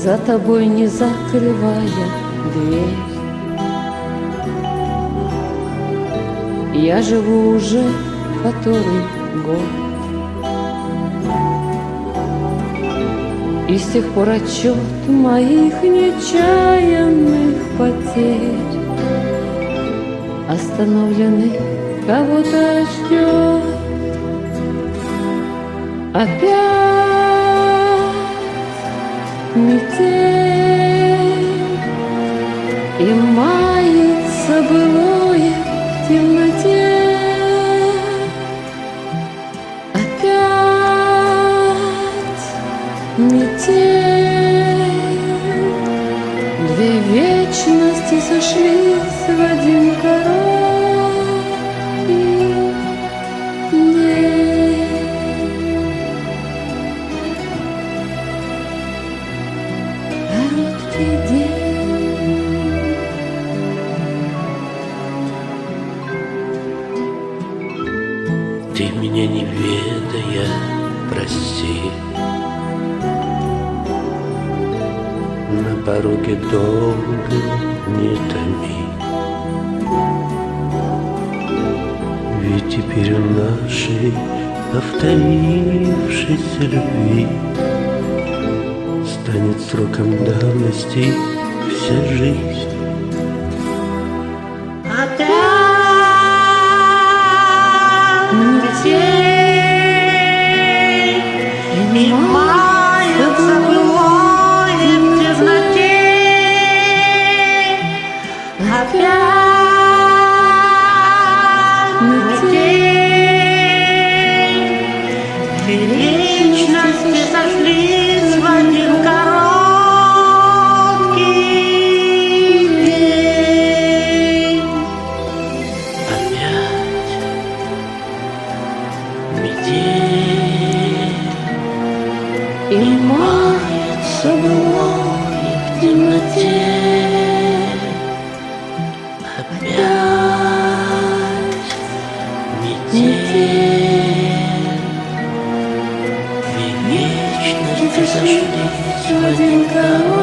за тобой не закрывая дверь. Я живу уже который год, и с тех пор отчет моих нечаянных потерь остановлены кого-то ждет. Опять метель, и мается былое в темноте. Опять метель, две вечности сошлись в один короткий день. Короткий день. Ты меня не ведая, прости. На пороге долго не томи. Ведь теперь у нашей повторившейся любви станет сроком давности вся жизнь. И мается былое в темноте. Опять метель, две вечности сошлись в один короткий день. Опять метель, И мается былое в темноте. опять метель, две вечности сошлись в один короткий